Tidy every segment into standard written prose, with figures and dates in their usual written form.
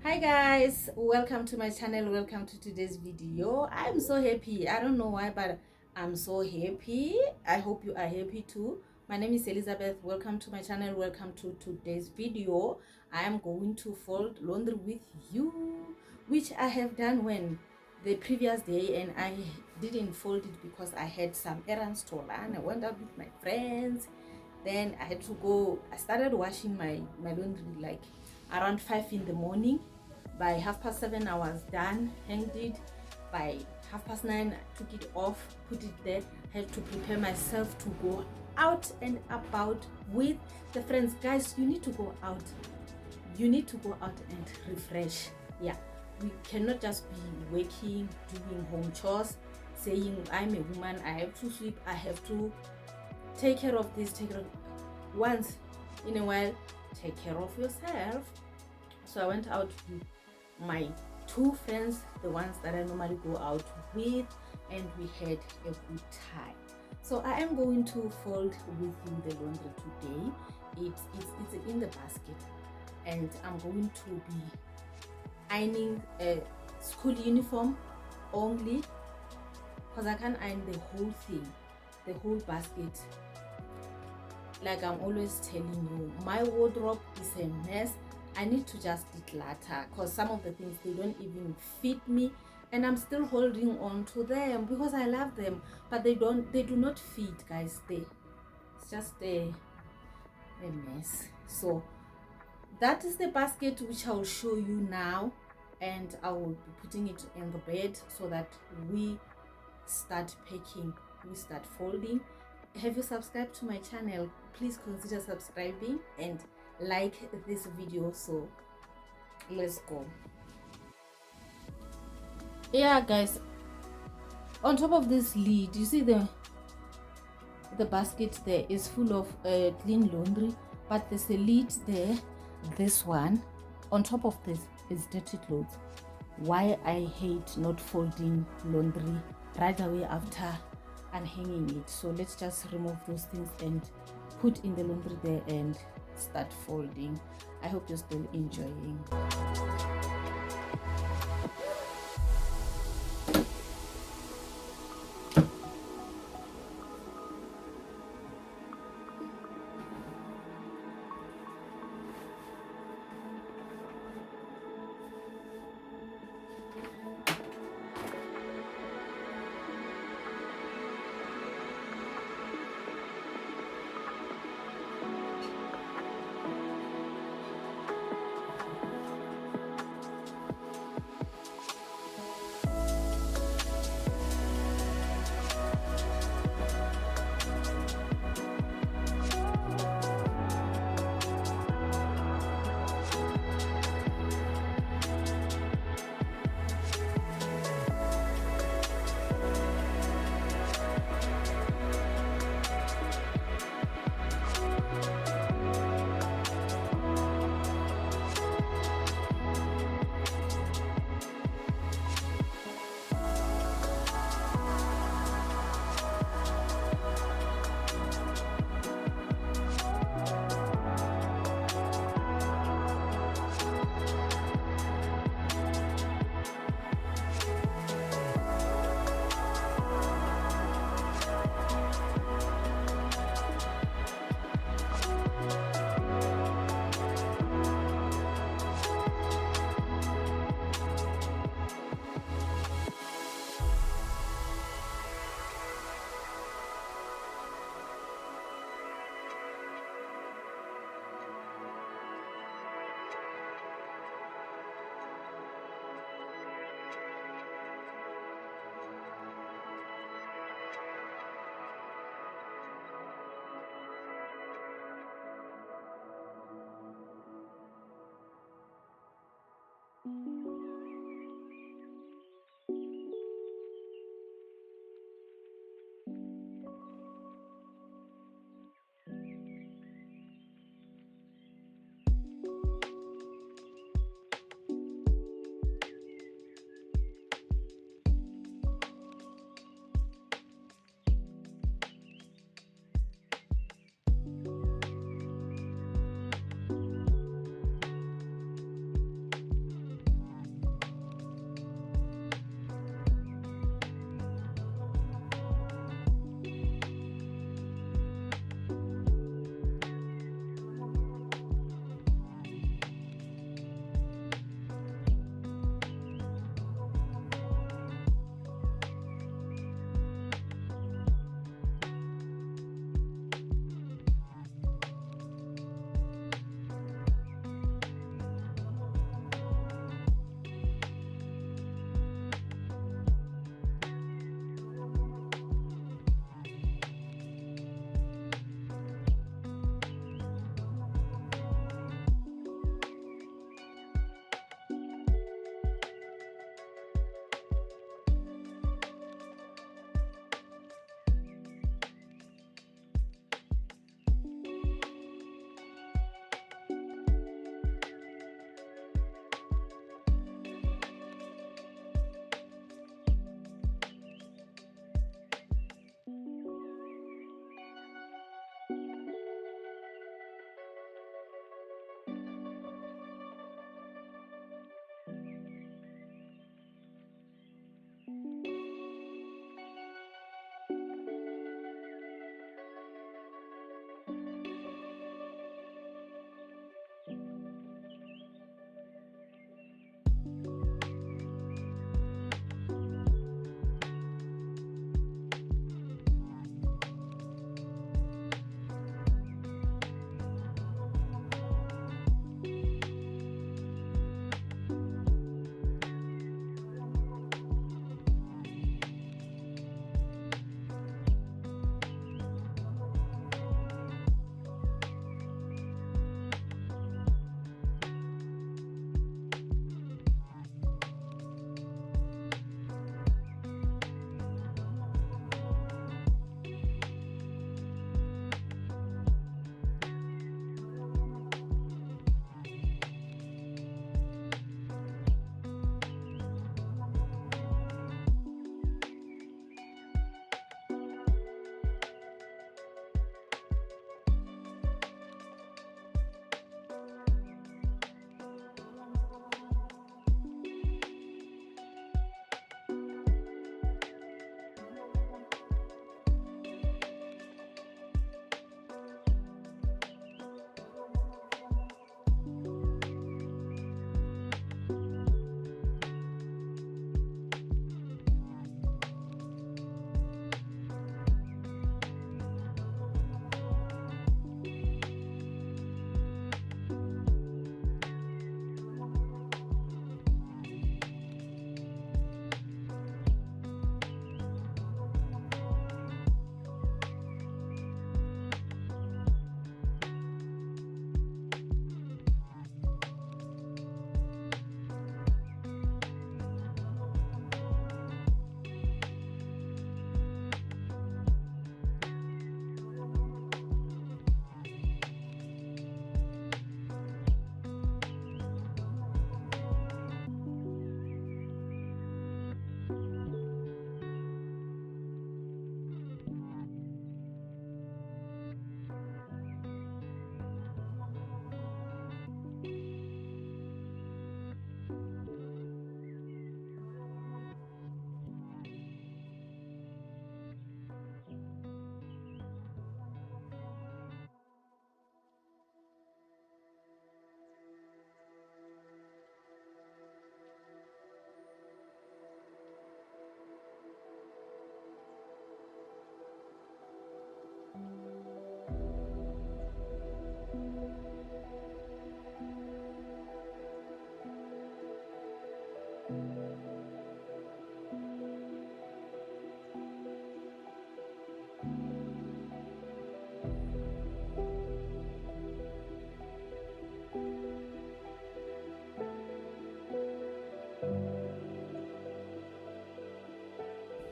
Hi guys, welcome to my channel. Welcome to today's video. I'm so happy. I don't know why, but I'm so happy. I hope you are happy too. My name is Elizabeth. Welcome to my channel. Welcome to today's video. I am going to fold laundry with you, which I have done when the previous day, and I didn't fold it because I had some errands to run. I went out with my friends, then I had to go. I started washing my laundry like around 5 in the morning. By 7:30 I was done, hanged it. By 9:30 I took it off, put it there. I had to prepare myself to go out and about with the friends. Guys, you need to go out. You need to go out and refresh. Yeah, we cannot just be working, doing home chores, saying I'm a woman, I have to sweep, I have to take care of this, take care of once in a while. Take care of yourself. So I went out with my two friends, the ones that I normally go out with, and we had a good time. So I am going to fold with you the laundry today. It's in the basket, and I'm going to be ironing a school uniform only, because I can't iron the whole thing, the whole basket. Like I'm always telling you, my wardrobe is a mess. I need to just declutter, because some of the things, they don't even fit me, and I'm still holding on to them because I love them, but they do not fit, guys. It's just a mess. So that is the basket, which I will show you now, and I will be putting it in the bed so that we start packing, we start folding. Have you subscribed to my channel? Please consider subscribing and like this video. So let's go. Yeah guys, on top of this lid, you see the basket there is full of clean laundry, but there's a lid there. This one on top of this is dirty clothes. Why I hate not folding laundry right away after unhanging it. So let's just remove those things and put in the laundry there and start folding. I hope you're still enjoying.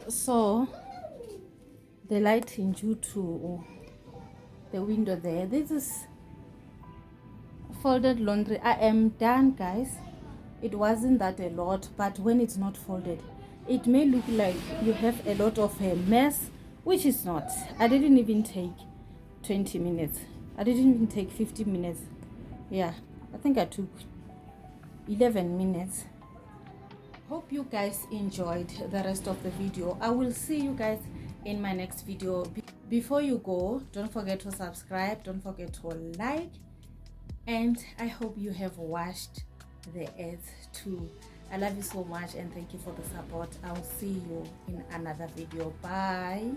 So the lighting due to the window there, this is folded laundry. I am done, guys. It wasn't that a lot, but when it's not folded, it may look like you have a lot of a mess, which is not. I didn't even take 20 minutes. I didn't even take 50 minutes. Yeah, I think I took 11 minutes. Hope you guys enjoyed the rest of the video. I will see you guys in my next video. Before you go, don't forget to subscribe, don't forget to like, and I hope you have watched the ads too. I love you so much and thank you for the support. I will see you in another video. Bye.